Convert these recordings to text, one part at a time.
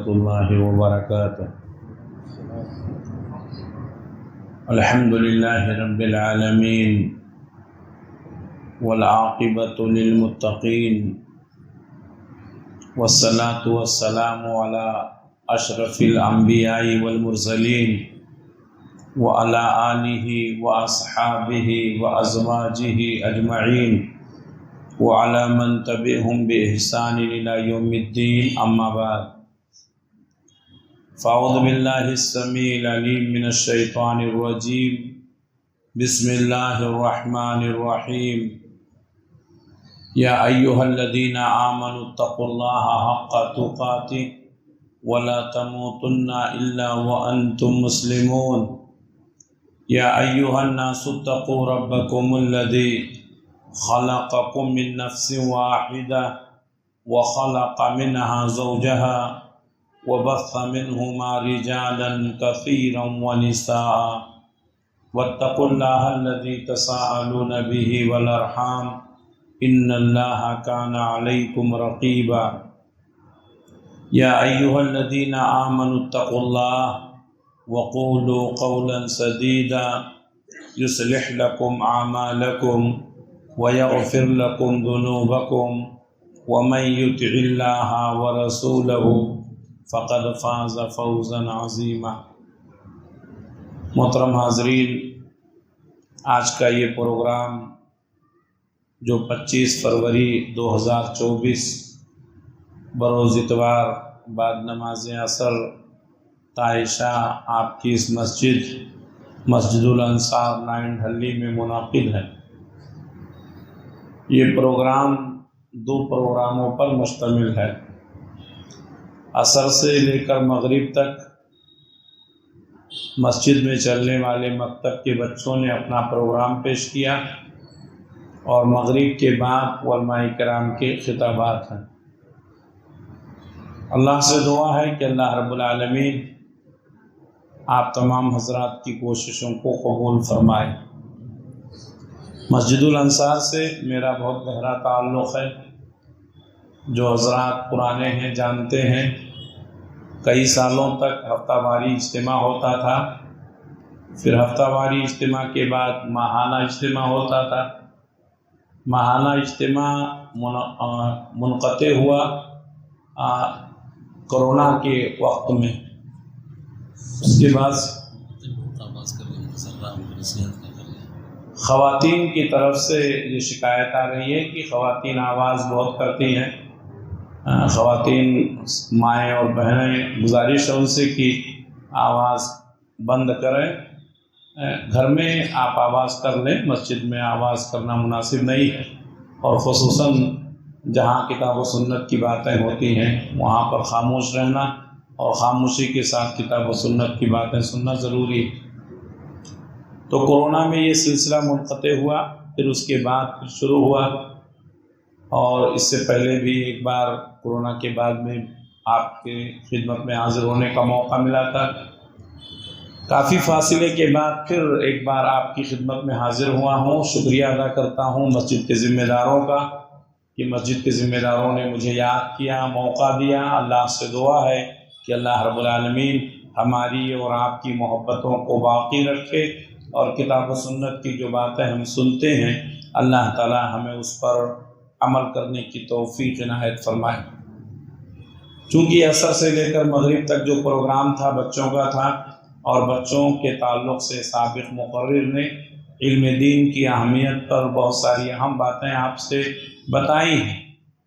ورحمۃ اللہ وبرکاتہ۔ الحمد للہ رب العالمین والعاقبۃ للمتقین والصلاة والسلام علی اشرف الانبیاء والمرسلین وعلی آلہ واصحابہ وازواجہ اجمعین وعلى من تبعهم بإحسان إلى يوم الدين أما بعد فأعوذ بالله السميع العليم من الشيطان الرجيم بسم الله الرحمن الرحيم يا أيها الذين آمنوا اتقوا الله حق تقاته ولا تموتن إلا وأنتم مسلمون يا أيها الناس اتقوا ربكم الذي خلقكم من نفس واحدة وخلق منها زوجها وبث منهما رجالا كثيرا ونساء واتقوا الله الذي تساءلون به والأرحام إن الله كان عليكم رقيبا يا أيها الذين آمنوا اتقوا الله وقولوا قولا سديدا يصلح لكم أعمالكم ويغفر لكم ذنوبكم ومن يطع الله ورسوله فقد فاز فوزا عظيما۔ محترم حاضرین، آج کا یہ پروگرام جو 25 فروری 2024 بروز اتوار بعد نماز عصر طائشہ آپ کی اس مسجد الانصار نائن ڈھلی میں منعقد ہے۔ یہ پروگرام 2 پروگراموں پر مشتمل ہے۔ عصر سے لے کر مغرب تک مسجد میں چلنے والے مکتب کے بچوں نے اپنا پروگرام پیش کیا اور مغرب کے بعد علماء کرام کے خطابات ہیں۔ اللہ سے دعا ہے کہ اللہ رب العالمین آپ تمام حضرات کی کوششوں کو قبول فرمائے۔ مسجد الانصار سے میرا بہت گہرا تعلق ہے۔ جو حضرات پرانے ہیں جانتے ہیں، کئی سالوں تک ہفتہ واری اجتماع ہوتا تھا، پھر ہفتہ واری اجتماع کے بعد ماہانہ اجتماع ہوتا تھا۔ ماہانہ اجتماع منقطع ہوا کرونا کے وقت میں۔ اس کے بعد خواتین کی طرف سے یہ شکایت آ رہی ہے کہ خواتین آواز بہت کرتی ہیں۔ خواتین مائیں اور بہنیں، گزارش ہے ان سے کہ آواز بند کریں۔ گھر میں آپ آواز کر لیں، مسجد میں آواز کرنا مناسب نہیں ہے، اور خصوصاً جہاں کتاب و سنت کی باتیں ہوتی ہیں وہاں پر خاموش رہنا اور خاموشی کے ساتھ کتاب و سنت کی باتیں سننا ضروری ہے۔ تو کورونا میں یہ سلسلہ منقطع ہوا، پھر اس کے بعد پھر شروع ہوا، اور اس سے پہلے بھی ایک بار کورونا کے بعد میں آپ کے خدمت میں حاضر ہونے کا موقع ملا تھا۔ کافی فاصلے کے بعد پھر ایک بار آپ کی خدمت میں حاضر ہوا ہوں۔ شکریہ ادا کرتا ہوں مسجد کے ذمہ داروں کا کہ مسجد کے ذمہ داروں نے مجھے یاد کیا، موقع دیا۔ اللہ سے دعا ہے کہ اللہ رب العالمین ہماری اور آپ کی محبتوں کو باقی رکھے، اور کتاب و سنت کی جو باتیں ہم سنتے ہیں اللہ تعالی ہمیں اس پر عمل کرنے کی توفیق عنایت فرمائے۔ چونکہ عصر سے لے کر مغرب تک جو پروگرام تھا بچوں کا تھا، اور بچوں کے تعلق سے سابق مقرر نے علم دین کی اہمیت پر بہت ساری اہم باتیں آپ سے بتائی ہیں۔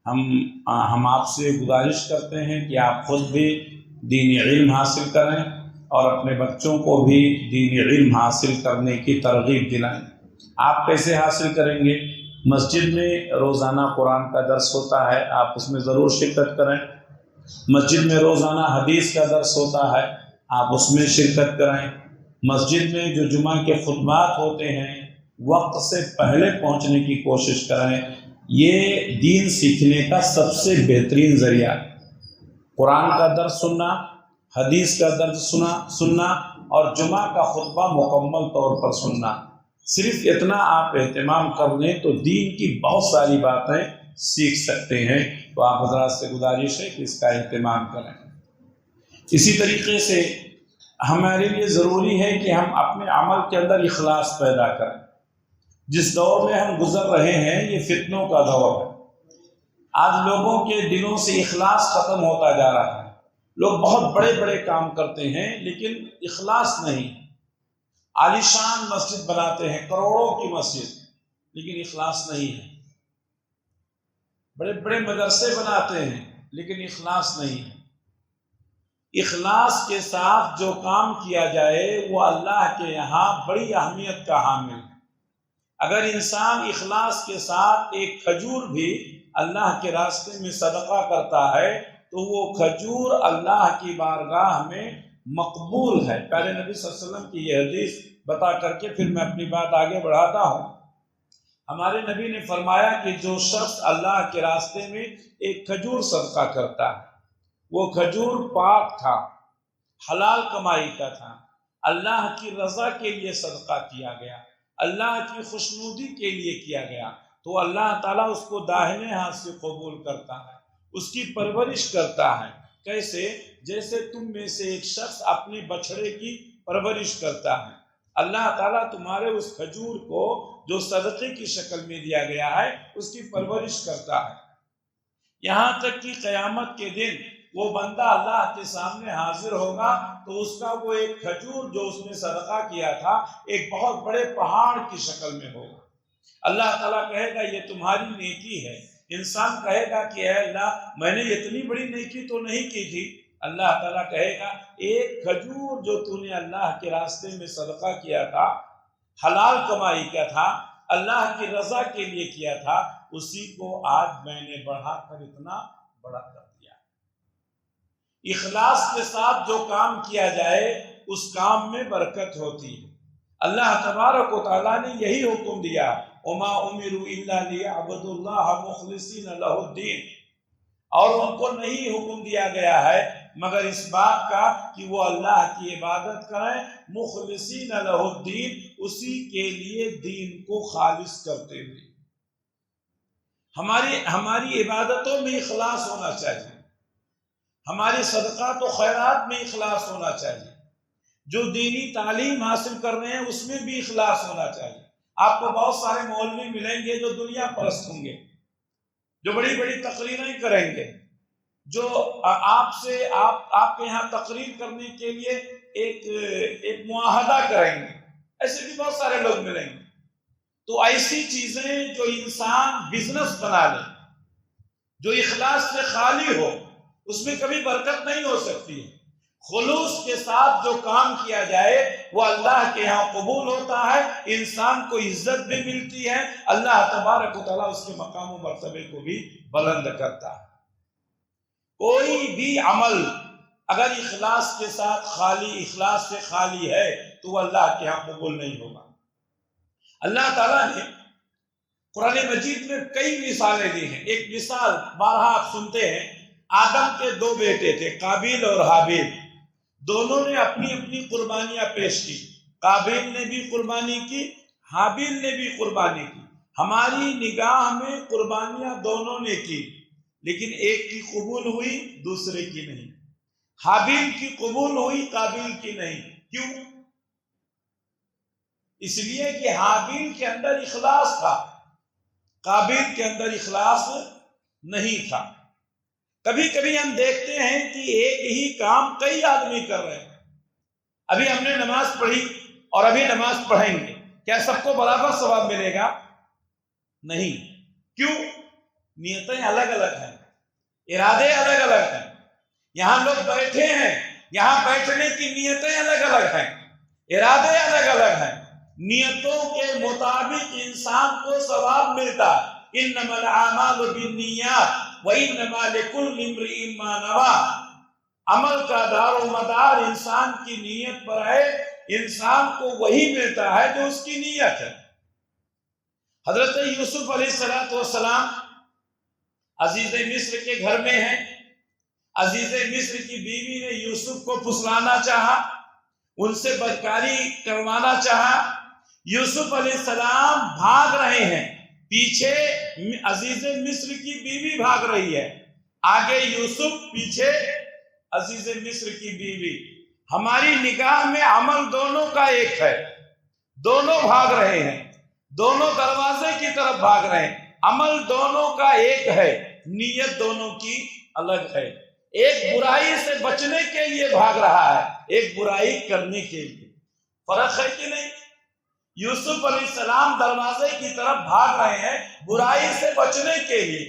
ہم آپ سے گزارش کرتے ہیں کہ آپ خود بھی دینی علم حاصل کریں اور اپنے بچوں کو بھی دینی علم حاصل کرنے کی ترغیب دلائیں۔ آپ کیسے حاصل کریں گے؟ مسجد میں روزانہ قرآن کا درس ہوتا ہے، آپ اس میں ضرور شرکت کریں۔ مسجد میں روزانہ حدیث کا درس ہوتا ہے، آپ اس میں شرکت کریں۔ مسجد میں جو جمعہ کے خطبات ہوتے ہیں وقت سے پہلے پہنچنے کی کوشش کریں۔ یہ دین سیکھنے کا سب سے بہترین ذریعہ ہے۔ قرآن کا درس سننا، حدیث کا درس سننا اور جمعہ کا خطبہ مکمل طور پر سننا، صرف اتنا آپ اہتمام کر لیں تو دین کی بہت ساری باتیں سیکھ سکتے ہیں۔ تو آپ حضرات سے گزارش ہے کہ اس کا اہتمام کریں۔ اسی طریقے سے ہمارے لیے ضروری ہے کہ ہم اپنے عمل کے اندر اخلاص پیدا کریں۔ جس دور میں ہم گزر رہے ہیں یہ فتنوں کا دور ہے۔ آج لوگوں کے دلوں سے اخلاص ختم ہوتا جا رہا ہے۔ لوگ بہت بڑے بڑے کام کرتے ہیں لیکن اخلاص نہیں۔ عالیشان مسجد بناتے ہیں، کروڑوں کی مسجد، لیکن اخلاص نہیں ہے۔ بڑے بڑے مدرسے بناتے ہیں لیکن اخلاص نہیں ہے۔ اخلاص کے ساتھ جو کام کیا جائے وہ اللہ کے یہاں بڑی اہمیت کا حامل ہے۔ اگر انسان اخلاص کے ساتھ ایک کھجور بھی اللہ کے راستے میں صدقہ کرتا ہے تو وہ کھجور اللہ کی بارگاہ میں مقبول ہے۔ پیارے نبی صلی اللہ علیہ وسلم کی یہ حدیث بتا کر کے پھر میں اپنی بات آگے بڑھاتا ہوں۔ ہمارے نبی نے فرمایا کہ جو شخص اللہ کے راستے میں ایک کھجور صدقہ کرتا ہے، وہ کھجور پاک تھا، حلال کمائی کا تھا، اللہ کی رضا کے لیے صدقہ کیا گیا، اللہ کی خوشنودی کے لیے کیا گیا، تو اللہ تعالیٰ اس کو داہنے ہاتھ سے قبول کرتا ہے، اس کی پرورش کرتا ہے۔ کیسے؟ جیسے تم میں سے ایک شخص اپنے بچھڑے کی پرورش کرتا ہے۔ اللہ تعالیٰ تمہارے اس کھجور کو جو صدقے کی شکل میں دیا گیا ہے اس کی پرورش کرتا ہے، یہاں تک کہ قیامت کے دن وہ بندہ اللہ کے سامنے حاضر ہوگا تو اس کا وہ ایک کھجور جو اس نے صدقہ کیا تھا ایک بہت بڑے پہاڑ کی شکل میں ہوگا۔ اللہ تعالیٰ کہے گا یہ تمہاری نیکی ہے۔ انسان کہے گا کہ اے اللہ میں نے اتنی بڑی نیکی تو نہیں کی تھی۔ اللہ تعالیٰ کہے گا ایک کھجور جو تو نے اللہ کے راستے میں صدقہ کیا تھا، حلال کمائی کا تھا، اللہ کی رضا کے لیے کیا تھا، اسی کو آج میں نے بڑھا کر اتنا بڑا کر دیا۔ اخلاص کے ساتھ جو کام کیا جائے اس کام میں برکت ہوتی ہے۔ اللہ تبارک و تعالیٰ نے یہی حکم دیا، وَمَا أُمِرُوا إِلَّا لِيَعْبُدُوا اللَّهَ مُخْلِصِينَ لَهُ الدِّينَ، اور ان کو نہیں حکم دیا گیا ہے مگر اس بات کا کہ وہ اللہ کی عبادت کریں، مخلصین لہ الدین، اسی کے لیے دین کو خالص کرتے ہوئے۔ ہماری عبادتوں میں اخلاص ہونا چاہیے، ہماری صدقات و خیرات میں اخلاص ہونا چاہیے، جو دینی تعلیم حاصل کر رہے ہیں اس میں بھی اخلاص ہونا چاہیے۔ آپ کو بہت سارے مولوی ملیں گے جو دنیا پرست ہوں گے، جو بڑی بڑی تقریریں کریں گے، جو آپ کے یہاں تقریر کرنے کے لیے ایک معاہدہ کریں گے۔ ایسے بھی بہت سارے لوگ ملیں گے۔ تو ایسی چیزیں جو انسان بزنس بنا لے، جو اخلاص سے خالی ہو، اس میں کبھی برکت نہیں ہو سکتی ہے۔ خلوص کے ساتھ جو کام کیا جائے وہ اللہ کے ہاں قبول ہوتا ہے، انسان کو عزت بھی ملتی ہے، اللہ تبارک و تعالیٰ اس کے مقام و مرتبے کو بھی بلند کرتا ہے۔ کوئی بھی عمل اگر اخلاص کے ساتھ اخلاص سے خالی ہے تو وہ اللہ کے ہاں قبول نہیں ہوگا۔ اللہ تعالیٰ نے قرآن مجید میں کئی مثالیں دی ہیں۔ ایک مثال بارہا آپ سنتے ہیں، آدم کے دو بیٹے تھے، قابیل اور حابیل، دونوں نے اپنی اپنی قربانیاں پیش کی۔ قابیل نے بھی قربانی کی، حابیل نے بھی قربانی کی۔ ہماری نگاہ میں قربانیاں دونوں نے کی، لیکن ایک کی قبول ہوئی دوسرے کی نہیں۔ حابیل کی قبول ہوئی، قابیل کی نہیں۔ کیوں؟ اس لیے کہ حابیل کے اندر اخلاص تھا، قابیل کے اندر اخلاص نہیں تھا۔ کبھی کبھی ہم دیکھتے ہیں کہ ایک ہی کام کئی آدمی کر رہے ہیں۔ ابھی ہم نے نماز پڑھی اور ابھی نماز پڑھیں گے، کیا سب کو برابر ثواب ملے گا؟ نہیں۔ کیوں؟ نیتیں الگ الگ ہیں، ارادے الگ الگ ہیں۔ یہاں لوگ بیٹھے ہیں، یہاں بیٹھنے کی نیتیں الگ الگ ہیں، ارادے الگ الگ ہیں۔ نیتوں کے مطابق انسان کو ثواب ملتا ہے۔ انما الاعمال بالنیات وانما لکل امرئ ما نوی۔ عمل کا دار و مدار انسان کی نیت پر ہے، انسان کو وہی ملتا ہے جو اس کی نیت ہے۔ حضرت یوسف علیہ السلام عزیز مصر کے گھر میں ہیں۔ عزیز مصر کی بیوی نے یوسف کو پھسلانا چاہا، ان سے بدکاری کروانا چاہا۔ یوسف علیہ السلام بھاگ رہے ہیں، پیچھے عزیز مصر کی بیوی بھاگ رہی ہے، آگے یوسف، پیچھے عزیز مصر کی بیوی، ہماری نگاہ میں عمل دونوں کا ایک ہے، دونوں بھاگ رہے ہیں، دونوں دروازے کی طرف بھاگ رہے ہیں، عمل دونوں کا ایک ہے، نیت دونوں کی الگ ہے۔ ایک برائی سے بچنے کے لیے بھاگ رہا ہے، ایک برائی کرنے کے لیے۔ فرق ہے کہ نہیں؟ یوسف علیہ السلام دروازے کی طرف بھاگ رہے ہیں برائی سے بچنے کے لیے،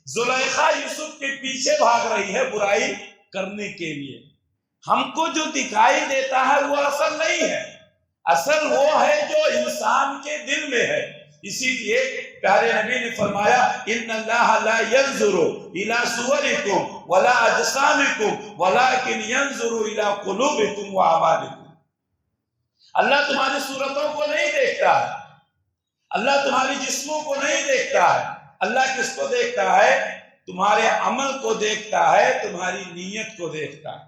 زلیخا یوسف کے پیچھے بھاگ رہی ہے برائی کرنے کے لیے۔ ہم کو جو دکھائی دیتا ہے وہ اصل نہیں ہے، اصل وہ ہے جو انسان کے دل میں ہے۔ اسی لیے پیارے نبی نے فرمایا ان اللہ لا ينظر الى صورکم ولا اجسامکم ولكن ينظر الى قلوبکم واعمالکم۔ اللہ تمہاری صورتوں کو نہیں دیکھتا ہے، اللہ تمہاری جسموں کو نہیں دیکھتا ہے، اللہ کس کو دیکھتا ہے؟ تمہارے عمل کو دیکھتا ہے، تمہاری نیت کو دیکھتا ہے،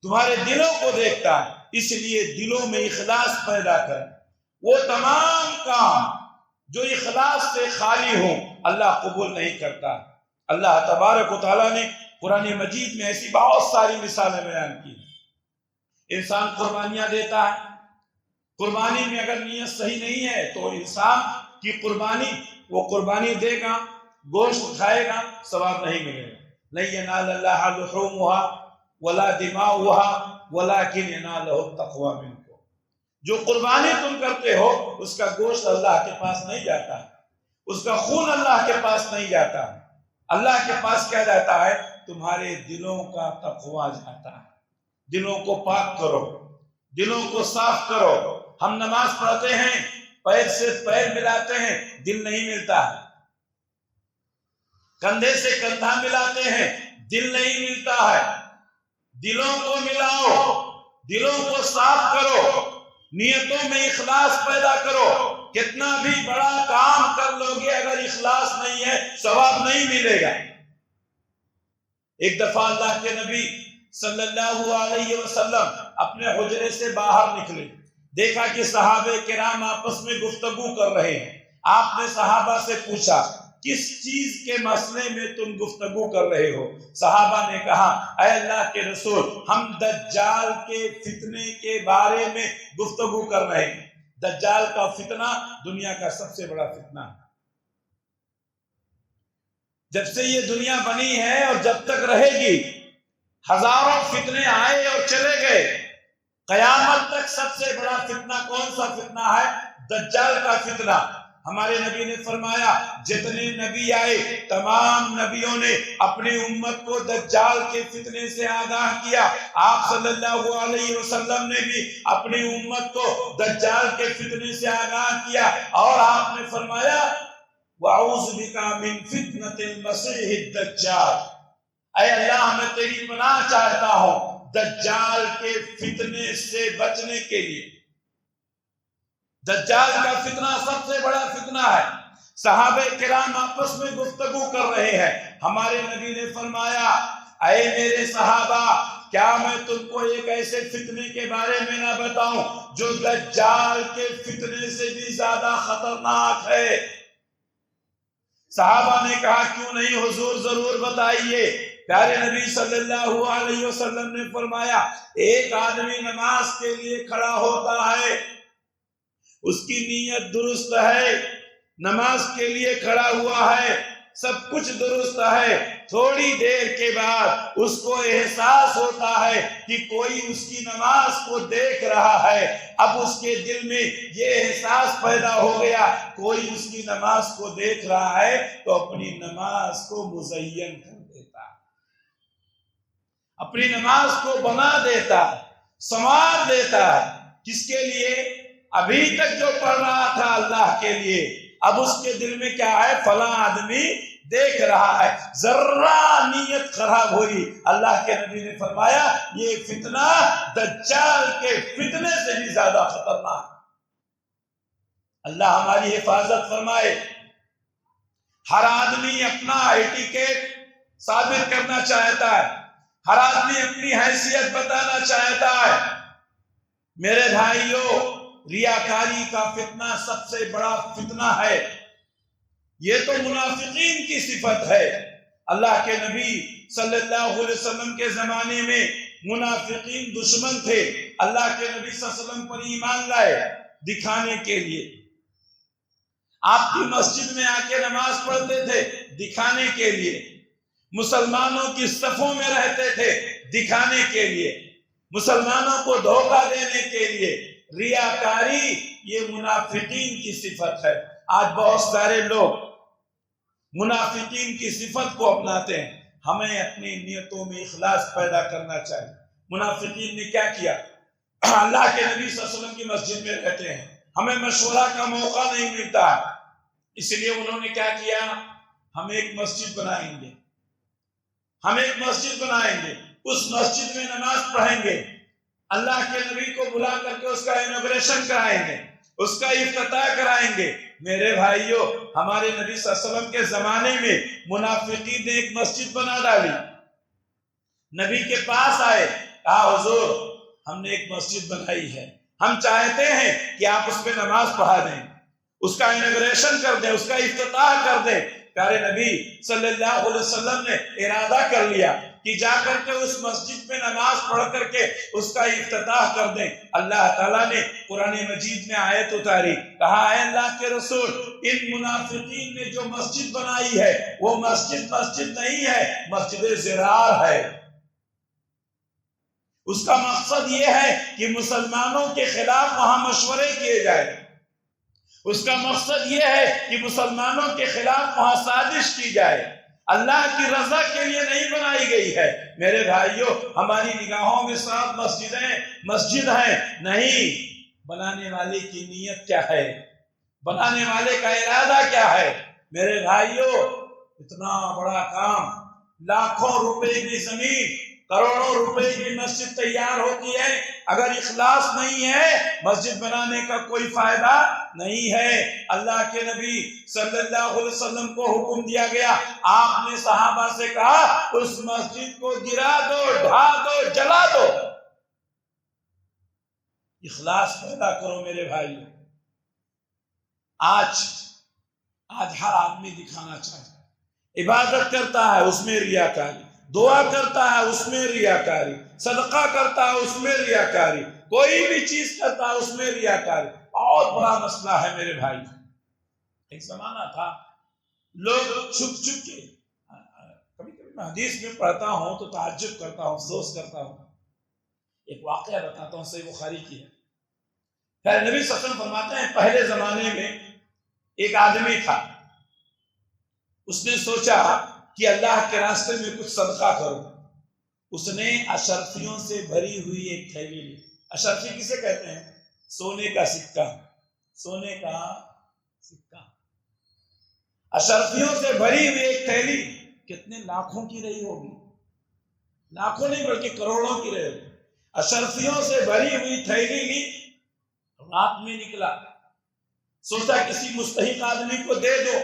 تمہارے دلوں کو دیکھتا ہے۔ اس لیے دلوں میں اخلاص پیدا کر، وہ تمام کام جو اخلاص سے خالی ہوں اللہ قبول نہیں کرتا۔ اللہ تبارک و تعالیٰ نے قرآن مجید میں ایسی بہت ساری مثالیں بیان کی۔ انسان قربانیاں دیتا ہے، قربانی میں اگر نیت صحیح نہیں ہے تو انسان کی قربانی، وہ قربانی دے گا، گوشت کھائے گا، ثواب نہیں ملے گا۔ لن ینال اللہ لحومها ولا دماؤها ولكن يناله التقوى منکم۔ جو قربانی تم کرتے ہو اس کا گوشت اللہ کے پاس نہیں جاتا، اس کا خون اللہ کے پاس نہیں جاتا، اللہ کے پاس کیا جاتا ہے؟ تمہارے دلوں کا تقوی جاتا ہے۔ دلوں کو پاک کرو، دلوں کو صاف کرو۔ ہم نماز پڑھتے ہیں، پیر سے پیر ملاتے ہیں، دل نہیں ملتا ہے، کندھے سے کندھا ملاتے ہیں، دل نہیں ملتا ہے۔ دلوں کو ملاؤ، دلوں کو صاف کرو، نیتوں میں اخلاص پیدا کرو۔ کتنا بھی بڑا کام کر لو گے اگر اخلاص نہیں ہے ثواب نہیں ملے گا۔ ایک دفعہ اللہ کے نبی صلی اللہ علیہ وسلم اپنے حجرے سے باہر نکلے، دیکھا کہ صحابہ کرام آپس میں گفتگو کر رہے ہیں۔ آپ نے صحابہ سے پوچھا کس چیز کے مسئلے میں تم گفتگو کر رہے ہو؟ صحابہ نے کہا اے اللہ کے رسول، ہم دجال کے فتنے کے بارے میں گفتگو کر رہے ہیں۔ دجال کا فتنہ دنیا کا سب سے بڑا فتنہ ہے۔ جب سے یہ دنیا بنی ہے اور جب تک رہے گی ہزاروں فتنے آئے اور چلے گئے، قیامت تک سب سے بڑا فتنہ کون سا فتنہ ہے؟ دجال کا فتنہ۔ ہمارے نبی نے فرمایا جتنے نبی آئے تمام نبیوں نے اپنی امت کو دجال کے فتنے سے آگاہ کیا۔ آپ صلی اللہ علیہ وسلم نے بھی اپنی امت کو دجال کے فتنے سے آگاہ کیا، اور آپ نے فرمایا وَأَعُوذُ بِكَ مِن فِتْنَةِ الْمَسِيحِ الدَّجَّالِ، اے اللہ میں تیری پناہ چاہتا ہوں دجال کے فتنے سے بچنے کے لیے۔ دجال کا فتنہ سب سے بڑا فتنہ ہے۔ صحابہ کرام آپس میں گفتگو کر رہے ہیں، ہمارے نبی نے فرمایا اے میرے صحابہ، کیا میں تم کو ایک ایسے فتنے کے بارے میں نہ بتاؤں جو دجال کے فتنے سے بھی زیادہ خطرناک ہے؟ صحابہ نے کہا کیوں نہیں حضور، ضرور بتائیے۔ پیارے نبی صلی اللہ علیہ وسلم نے فرمایا ایک آدمی نماز کے لیے کھڑا ہوتا ہے، اس کی نیت درست ہے، نماز کے لیے کھڑا ہوا ہے، سب کچھ درست ہے، تھوڑی دیر کے بعد اس کو احساس ہوتا ہے کہ کوئی اس کی نماز کو دیکھ رہا ہے۔ اب اس کے دل میں یہ احساس پیدا ہو گیا کوئی اس کی نماز کو دیکھ رہا ہے تو اپنی نماز کو مزین کر دیتا ہے، اپنی نماز کو بنا دیتا ہے، سنوار دیتا ہے۔ کس کے لیے؟ ابھی تک جو پڑھ رہا تھا اللہ کے لیے، اب اس کے دل میں کیا ہے؟ فلاں آدمی دیکھ رہا ہے، ذرہ نیت خراب ہوئی، اللہ کے نبی نے فرمایا یہ فتنہ دجال کے فتنے سے بھی زیادہ خطرناک۔ اللہ ہماری حفاظت فرمائے۔ ہر آدمی اپنا ایٹیکیٹ ثابت کرنا چاہتا ہے، ہر آدمی اپنی حیثیت بتانا چاہتا ہے۔ میرے بھائیوں، ریاکاری کا فتنہ سب سے بڑا فتنہ ہے، یہ تو منافقین کی صفت ہے۔ اللہ کے نبی صلی اللہ علیہ وسلم کے زمانے میں منافقین دشمن تھے، اللہ کے نبی صلی اللہ علیہ وسلم پر ایمان لائے دکھانے کے لیے، آپ کی مسجد میں آ کے نماز پڑھتے تھے دکھانے کے لیے، مسلمانوں کی صفوں میں رہتے تھے دکھانے کے لیے، مسلمانوں کو دھوکہ دینے کے لیے۔ ریاکاری یہ منافقین کی صفت ہے۔ آج بہت سارے لوگ منافقین کی صفت کو اپناتے ہیں۔ ہمیں اپنی نیتوں میں اخلاص پیدا کرنا چاہیے۔ منافقین نے کیا کیا؟ اللہ کے نبی صلی اللہ علیہ وسلم کی مسجد میں رہتے ہیں، ہمیں مشورہ کا موقع نہیں ملتا، اس لیے انہوں نے کیا کیا؟ ہم ایک مسجد بنائیں گے، ہم ایک مسجد بنائیں گے، اس مسجد میں نماز پڑھیں گے، اللہ کے نبی کو بلا کر کے اس کا انوگریشن کرائیں گے، اس کا افتتاح کرائیں گے۔ میرے بھائیوں، ہمارے نبی صلی اللہ علیہ وسلم کے زمانے میں منافقین نے ایک مسجد بنا ڈالی، نبی کے پاس آئے، کہا حضور ہم نے ایک مسجد بنائی ہے، ہم چاہتے ہیں کہ آپ اس پہ نماز پڑھا دیں، اس کا انوگریشن کر دیں، اس کا افتتاح کر دیں۔ پیارے نبی صلی اللہ علیہ وسلم نے ارادہ کر لیا کہ جا کر کے اس مسجد میں نماز پڑھ کر کے اس کا افتتاح کر دیں۔ اللہ تعالیٰ نے قرآن مجید میں آیت اتاری، کہا اے اللہ کے رسول، ان منافقین نے جو مسجد بنائی ہے وہ مسجد نہیں ہے، مسجد زرار ہے۔ اس کا مقصد یہ ہے کہ مسلمانوں کے خلاف وہاں مشورے کیے جائیں، اس کا مقصد یہ ہے کہ مسلمانوں کے خلاف وہاں سازش کی جائے، اللہ کی رضا کے لیے نہیں بنائی گئی ہے۔ میرے بھائیوں، ہماری نگاہوں میں صاف مسجد ہے نہیں، بنانے والے کی نیت کیا ہے، بنانے والے کا ارادہ کیا ہے؟ میرے بھائیوں، اتنا بڑا کام، لاکھوں روپے کی زمین، کروڑوں روپے کی مسجد تیار ہوتی ہے، اگر اخلاص نہیں ہے مسجد بنانے کا کوئی فائدہ نہیں ہے۔ اللہ کے نبی صلی اللہ علیہ وسلم کو حکم دیا گیا، آپ نے صحابہ سے کہا اس مسجد کو گرا دو، ڈھا دو، جلا دو۔ اخلاص پیدا کرو میرے بھائی۔ آج ہر آدمی دکھانا چاہتا ہے، عبادت کرتا ہے اس میں ریاکاری، دعا کرتا ہے اس میں ریاکاری، صدقہ کرتا ہے اس میں ریاکاری، کوئی بھی چیز کرتا ہے اس میں ریاکاری۔ بہت بڑا مسئلہ ہے میرے بھائی۔ ایک زمانہ تھا لوگ چھپ کے، کبھی میں حدیث میں پڑھتا ہوں تو تعجب کرتا ہوں، افسوس کرتا ہوں۔ ایک واقعہ بتاتا ہوں، صحیح بخاری کی ہے۔ پھر نبی صلی اللہ علیہ وسلم فرماتے ہیں پہلے زمانے میں ایک آدمی تھا، اس نے سوچا کہ اللہ کے راستے میں کچھ صدقہ کرو۔ اس نے اشرفیوں سے بھری ہوئی ایک تھیلی لی۔ اشرفی کسے کہتے ہیں؟ سونے کا سکہ، سونے کا سکہ، اشرفیوں سے بھری ہوئی ایک تھیلی، کتنے لاکھوں کی رہی ہوگی، لاکھوں نہیں بلکہ کروڑوں کی رہی ہوگی۔ اشرفیوں سے بھری ہوئی تھیلی لی، رات میں نکلا، سوچا کسی مستحق آدمی کو دے دو،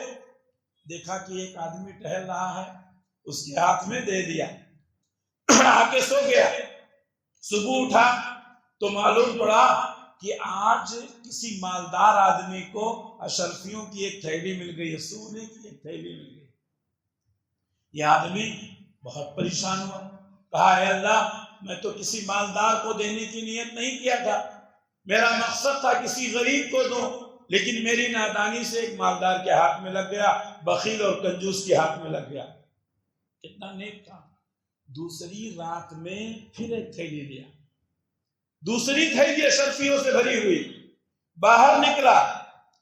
دیکھا کہ ایک آدمی ٹہل رہا ہے، اس کے ہاتھ میں دے دیا، آ کے سو گیا۔ صبح اٹھا تو معلوم پڑا کہ آج کسی مالدار آدمی کو اشرفیوں کی ایک تھیلی مل گئی ہے، سونے کی ایک تھیلی مل گئی۔ یہ آدمی بہت پریشان ہوا، کہا اے اللہ، میں تو کسی مالدار کو دینے کی نیت نہیں کیا تھا، میرا مقصد تھا کسی غریب کو دوں، لیکن میری نادانی سے ایک مالدار کے ہاتھ میں لگ گیا، بخیل اور کنجوس کے ہاتھ میں لگ گیا۔ کتنا نیک تھا۔ دوسری رات میں پھر ایک تھیلی لیا، دوسری تھیلی اشرفیوں سے بھری ہوئی، باہر نکلا،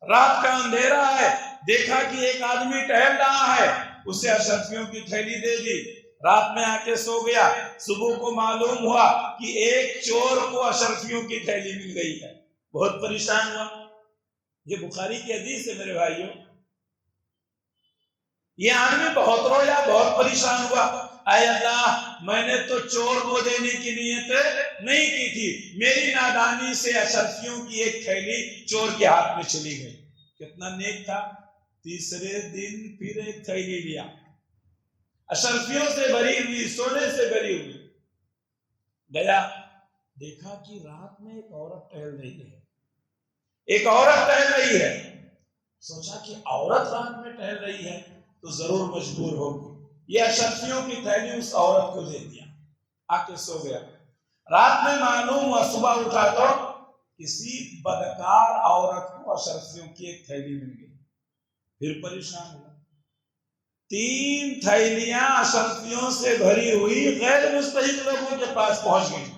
رات کا اندھیرا ہے، دیکھا کہ ایک آدمی ٹہل رہا ہے، اسے اشرفیوں کی تھیلی دے دی، رات میں آ کے سو گیا۔ صبح کو معلوم ہوا کہ ایک چور کو اشرفیوں کی تھیلی مل گئی ہے، بہت پریشان ہوا۔ یہ بخاری کی حدیث ہے میرے بھائیوں۔ یہ آدمی بہت رویا، بہت پریشان ہوا، اے اللہ، میں نے تو چور کو دینے کی نیت نہیں کی تھی، میری نادانی سے اشرفیوں کی ایک تھیلی چور کے ہاتھ میں چلی گئی۔ کتنا نیک تھا۔ تیسرے دن پھر ایک تھیلی لیا، اشرفیوں سے بھری ہوئی، سونے سے بھری ہوئی، گیا، دیکھا کہ رات میں ایک عورت ٹہل رہی ہے، ایک عورت ٹہل رہی ہے، سوچا کہ عورت رات میں ٹہل رہی ہے تو ضرور مجبور ہوگی، یہ اشرفیوں کی تھیلی اس عورت کو دے دیا، آ کے سو گیا۔ رات میں معلوم ہوا صبح اٹھا تو کسی بدکار عورت کو اشرفیوں کی ایک تھیلی مل گئی، پھر پریشان ہوا، 3 تھیلیاں اشرفیوں سے بھری ہوئی غیر مستحق لوگوں کے پاس پہنچ گئی۔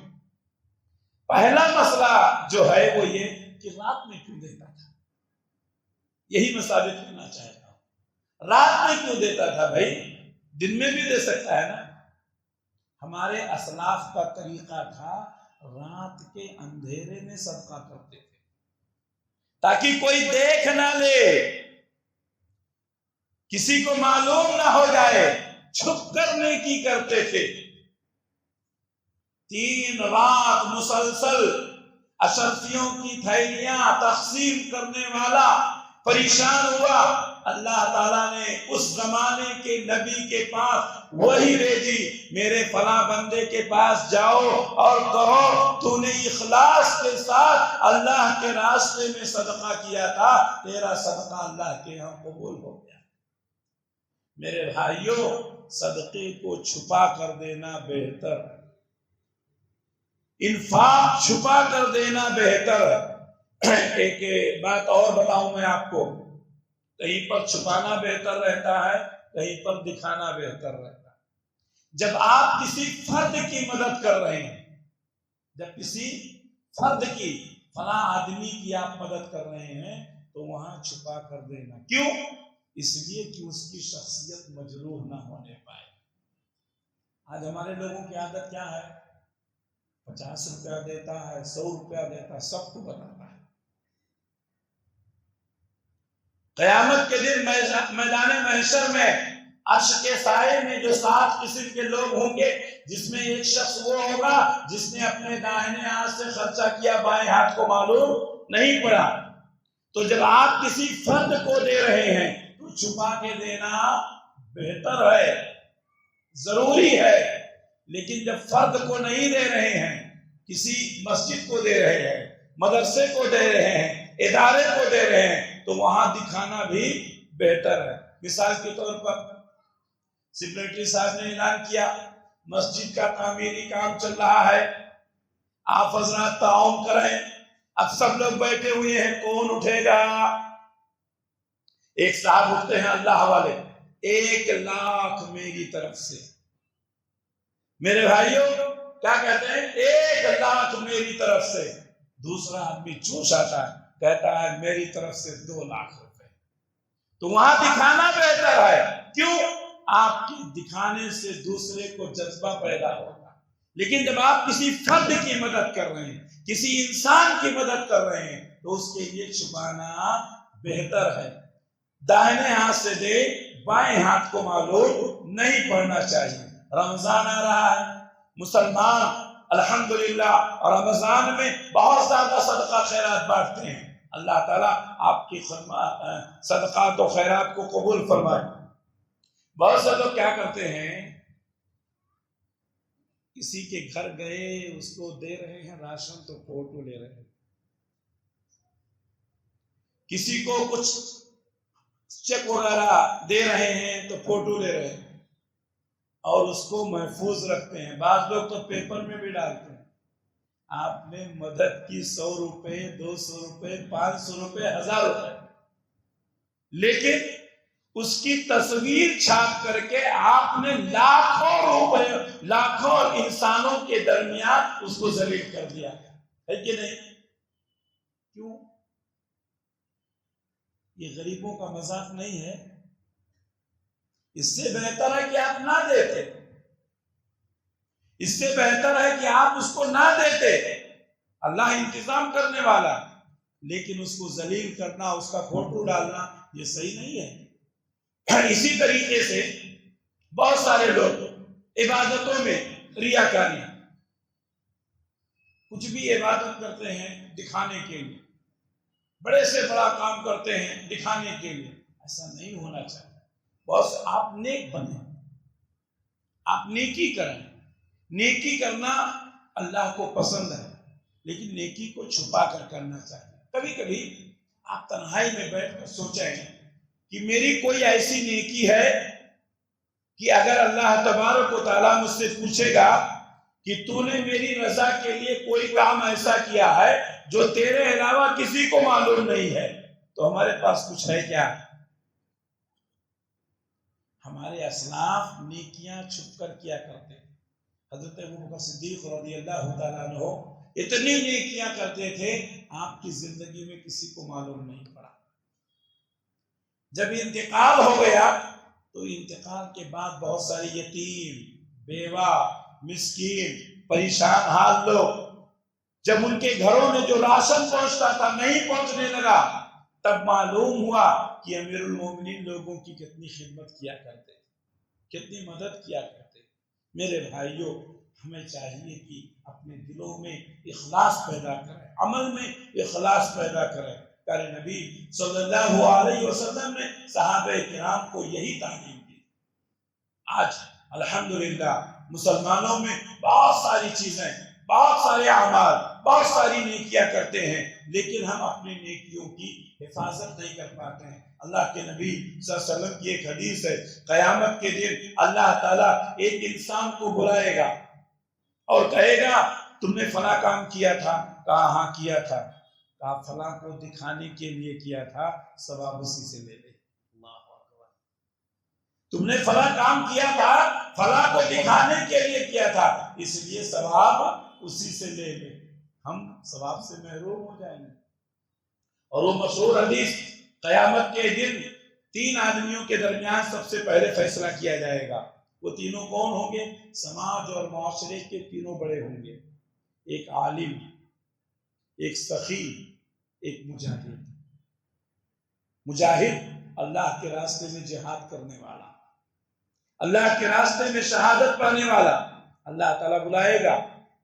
پہلا مسئلہ جو ہے وہ یہ کہ رات میں کیوں دیتا تھا، یہی میں ثابت کرنا چاہتا ہوں۔ رات میں کیوں دیتا تھا بھائی؟ دن میں بھی دے سکتا ہے نا۔ ہمارے اسلاف کا طریقہ تھا رات کے اندھیرے میں صدقہ کرتے تھے تاکہ کوئی دیکھ نہ لے، کسی کو معلوم نہ ہو جائے، چھپ کر نیکی کرتے تھے۔ 3 رات مسلسل اشرفیوں کی تھیلیاں تقسیم کرنے والا پریشان ہوا۔ اللہ تعالیٰ نے اس زمانے کے نبی کے پاس وحی بھیجی، میرے فلاں بندے کے پاس جاؤ اور کہو تو نے اخلاص کے ساتھ اللہ کے راستے میں صدقہ کیا تھا، تیرا صدقہ اللہ کے ہاں قبول ہو گیا۔ میرے بھائیوں، صدقے کو چھپا کر دینا بہتر، انفاق چھپا کر دینا بہتر۔ ایک بات اور بتاؤں میں آپ کو، کہیں پر چھپانا بہتر رہتا ہے، کہیں پر دکھانا بہتر رہتا ہے۔ جب آپ کسی فرد کی مدد کر رہے ہیں، جب کسی فرد کی، فلاں آدمی کی آپ مدد کر رہے ہیں، تو وہاں چھپا کر دینا۔ کیوں؟ اس لیے کہ اس کی شخصیت مجروح نہ ہونے پائے۔ آج ہمارے لوگوں کی عادت کیا ہے؟ 50 روپیہ دیتا ہے، 100 روپیہ دیتا ہے، سب کو بتاتا ہے۔ قیامت کے دن میدان محشر میں عرش کے سائے میں جو 7 قسم کے لوگ ہوں گے، جس میں ایک شخص وہ ہوگا جس نے اپنے دائنے ہاتھ سے خرچہ کیا، بائیں ہاتھ کو معلوم نہیں پڑا۔ تو جب آپ کسی فرد کو دے رہے ہیں تو چھپا کے دینا بہتر ہے، ضروری ہے۔ لیکن جب فرد کو نہیں دے رہے ہیں، کسی مسجد کو دے رہے ہیں، مدرسے کو دے رہے ہیں، ادارے کو دے رہے ہیں، تو وہاں دکھانا بھی بہتر ہے۔ مثال کے طور پر سیکریٹری صاحب نے اعلان کیا مسجد کا تعمیری کام چل رہا ہے، آپ حضرات تعاون کریں۔ اب سب لوگ بیٹھے ہوئے ہیں، کون اٹھے گا؟ ایک صاحب اٹھتے ہیں اللہ والے، 1 لاکھ میری طرف سے۔ میرے بھائیوں کیا کہتے ہیں؟ 1 لاکھ میری طرف سے۔ دوسرا آدمی جوش آتا ہے، کہتا ہے میری طرف سے 2 لاکھ روپے۔ تو وہاں دکھانا بہتر ہے۔ کیوں؟ آپ کے دکھانے سے دوسرے کو جذبہ پیدا ہوگا۔ لیکن جب آپ کسی فرد کی مدد کر رہے ہیں، کسی انسان کی مدد کر رہے ہیں، تو اس کے لیے چھپانا بہتر ہے۔ دائنے ہاتھ سے دے، بائیں ہاتھ کو معلوم نہیں پڑنا چاہیے۔ رمضان آ رہا ہے، مسلمان الحمدللہ رمضان میں بہت زیادہ صدقہ خیرات بانٹتے ہیں۔ اللہ تعالیٰ آپ کی صدقات و خیرات کو قبول فرمائے۔ بہت سے لوگ کیا کرتے ہیں، کسی کے گھر گئے، اس کو دے رہے ہیں راشن تو فوٹو لے رہے ہیں، کسی کو کچھ چیک وغیرہ دے رہے ہیں تو فوٹو لے رہے ہیں اور اس کو محفوظ رکھتے ہیں۔ بعض لوگ تو پیپر میں بھی ڈالتے ہیں، آپ نے مدد کی 100 روپے، 200 روپے، 500 روپے، 1000 روپے، لیکن اس کی تصویر چھاپ کر کے آپ نے لاکھوں روپے، لاکھوں انسانوں کے درمیان اس کو ذلیل کر دیا ہے کہ نہیں؟ کیوں؟ یہ غریبوں کا مذاق نہیں ہے؟ اس سے بہتر ہے کہ آپ نہ دیتے، اس سے بہتر ہے کہ آپ اس کو نہ دیتے۔ اللہ انتظام کرنے والا، لیکن اس کو ذلیل کرنا، اس کا فوٹو ڈالنا، یہ صحیح نہیں ہے۔ اسی طریقے سے بہت سارے لوگ عبادتوں میں ریاکاری، کچھ بھی عبادت کرتے ہیں دکھانے کے لیے، بڑے سے بڑا کام کرتے ہیں دکھانے کے لیے۔ ایسا نہیں ہونا چاہیے۔ بس آپ نیک بنیں، آپ نیکی کریں۔ نیکی کرنا اللہ کو پسند ہے، لیکن نیکی کو چھپا کر کرنا چاہیے۔ کبھی کبھی آپ تنہائی میں بیٹھ کر سوچیں کہ میری کوئی ایسی نیکی ہے کہ اگر اللہ تبارک و تعالیٰ مجھ سے پوچھے گا کہ تو نے میری رضا کے لیے کوئی کام ایسا کیا ہے جو تیرے علاوہ کسی کو معلوم نہیں ہے، تو ہمارے پاس کچھ ہے کیا؟ ہمارے اسلاف نیکیاں چھپ کر کیا کرتے تھے۔ حضرت ابوبکر صدیق رضی اللہ تعالیٰ عنہ اتنی نیکیاں کرتے تھے، آپ کی زندگی میں کسی کو معلوم نہیں پڑا۔ جب انتقال ہو گیا تو انتقال کے بعد بہت ساری یتیم، بیوہ، مسکین، پریشان حال لوگ، جب ان کے گھروں میں جو راشن پہنچتا تھا نہیں پہنچنے لگا، تب معلوم ہوا کہ امیر المومنین لوگوں کی کتنی خدمت کیا کرتے، کتنی مدد کیا کرتے۔ میرے بھائیوں، ہمیں چاہیے کہ اپنے دلوں میں اخلاص پیدا کریں، عمل میں اخلاص پیدا کریں۔ پیارے نبی صلی اللہ علیہ وسلم نے صحابہ کرام کو یہی تعلیم دی۔ آج الحمدللہ مسلمانوں میں بہت ساری چیزیں، بہت سارے اعمال، بہت ساری نیکیاں کرتے ہیں، لیکن ہم اپنی نیکیوں کی حفاظت نہیں کر پاتے ہیں۔ اللہ کے نبی صلی اللہ علیہ وسلم کی ایک حدیث ہے، قیامت کے دن اللہ تعالیٰ ایک انسان کو بلائے گا اور کہے گا تم نے فلاں کام کیا تھا؟ کہا ہاں کیا تھا۔ کہا فلاں کو دکھانے کے لیے کیا تھا، ثواب اسی سے لے لے۔ تم نے فلاں کام کیا تھا، فلاں کو دکھانے کے لیے کیا تھا، اس لیے ثواب اسی سے لے لے۔ ہم ثواب سے محروم ہو جائیں گے۔ اور وہ مشہور حدیث، قیامت کے دن 3 آدمیوں کے درمیان سب سے پہلے فیصلہ کیا جائے گا۔ وہ تینوں کون ہوں گے؟ سماج اور معاشرے کے تینوں بڑے ہوں گے، ایک عالم، ایک سخی، ایک مجاہد۔ مجاہد اللہ کے راستے میں جہاد کرنے والا، اللہ کے راستے میں شہادت پانے والا۔ اللہ تعالیٰ بلائے گا،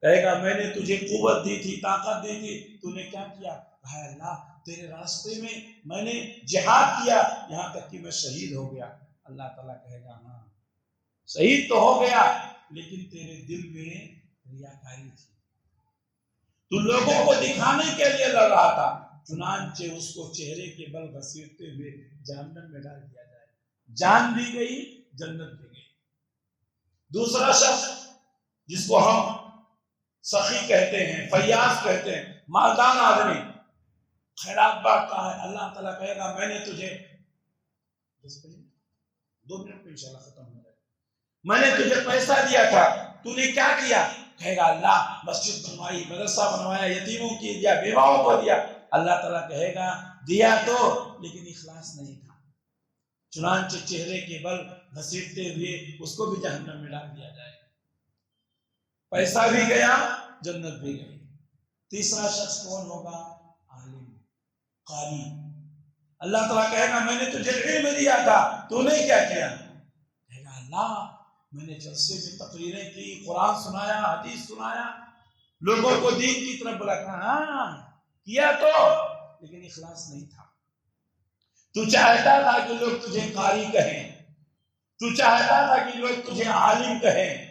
کہے گا میں نے تجھے قوت دی تھی، طاقت دی تھی، تو نے کیا کیا؟ کہا اللہ تیرے راستے میں نے جہاد کیا، یہاں تک کہ میں شہید ہو گیا۔ اللہ تعالیٰ کہے گا ہاں شہید تو ہو گیا، لیکن تیرے دل میں ریاکاری تھی، تو لوگوں کو دکھانے کے لیے لڑ رہا تھا، چنانچہ اس کو چہرے کے بل گھسیٹتے ہوئے جہنم میں ڈال دیا جائے۔ جان بھی گئی، جنت بھی گئی۔ دوسرا شخص جس کو ہم سخی کہتے ہیں، فیاض کہتے ہیں، مالدار آدمی، خیرات بانٹتا ہے، اللہ تعالیٰ کہے گا میں نے تجھے 2 منٹ میں انشاءاللہ ختم ہو جائے، میں نے تجھے پیسہ دیا تھا، تو نے کیا کیا؟ کہے گا اللہ مسجد بنوائی، مدرسہ بنوایا، یتیموں کی دیا، بیواؤں کو دیا۔ اللہ تعالیٰ کہے گا دیا تو، لیکن اخلاص نہیں تھا، چنانچہ چہرے کے بل گھسیٹتے ہوئے اس کو بھی جہنم میں ڈال دیا جائے۔ پیسہ بھی گیا، جنت بھی گئی۔ تیسرا شخص کون ہوگا؟ عالم، قاری۔ اللہ تعالیٰ کہے گا میں نے تجھے علم دیا تھا، تو نے کیا کیا؟ کہے گا اللہ میں نے جلسے میں تقریریں کی، قرآن سنایا، حدیث سنایا، لوگوں کو دین کی طرف بلایا، ہاں کیا تو، لیکن اخلاص نہیں تھا۔ تو چاہتا تھا کہ لوگ تجھے قاری کہیں، تو چاہتا تھا کہ لوگ تجھے عالم کہیں،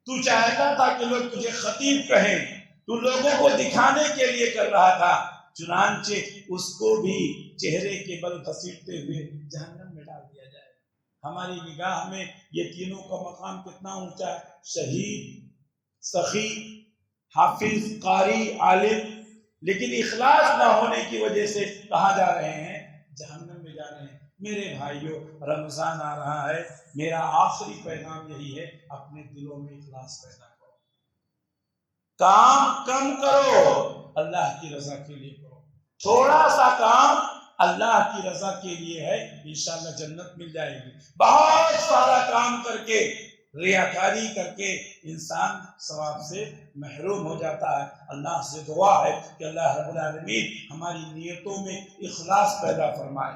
تو چاہتا تھا کہ لوگ تجھے خطیب کہیں، تو لوگوں کو دکھانے کے لیے کر رہا تھا، چنانچہ اس کو بھی چہرے کے بل گھسیٹتے ہوئے جہنم میں ڈال دیا جائے۔ ہماری نگاہ میں یہ تینوں کا مقام کتنا اونچا ہے، شہید، سخی، حافظ، قاری، عالم، لیکن اخلاص نہ ہونے کی وجہ سے کہاں جا رہے ہیں؟ جہنم میں جا رہے ہیں۔ میرے بھائیوں، رمضان آ رہا ہے، میرا آخری پیغام یہی ہے، اپنے دلوں میں اخلاص پیدا کرو، کام کم کرو، اللہ کی رضا کے لیے کرو، تھوڑا سا کام اللہ کی رضا کے لیے ہے، انشاءاللہ جنت مل جائے گی۔ بہت سارا کام کر کے، ریاکاری کر کے انسان ثواب سے محروم ہو جاتا ہے۔ اللہ سے دعا ہے کہ اللہ رب العالمین ہماری نیتوں میں اخلاص پیدا فرمائے،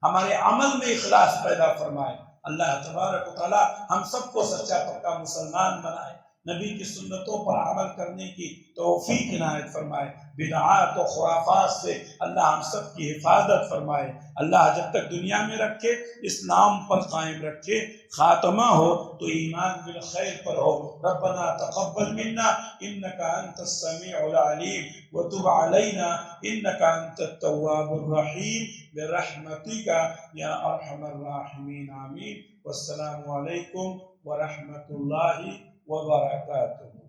ہمارے عمل میں اخلاص پیدا فرمائے۔ اللہ تبارک و تعالی ہم سب کو سچا پکا مسلمان بنائے، نبی کی سنتوں پر عمل کرنے کی توفیق عنایت فرمائے، بدعات و خرافات سے اللہ ہم سب کی حفاظت فرمائے۔ اللہ جب تک دنیا میں رکھے اسلام پر قائم رکھے، خاتمہ ہو تو ایمان بالخیر پر ہو۔ ربنا تقبل منا انك انت السميع العليم وتب علينا انك انت التواب الرحيم برحمتك يا ارحم الراحمين آمين۔ والسلام علیکم ورحمۃ اللہ وبرکاتہ۔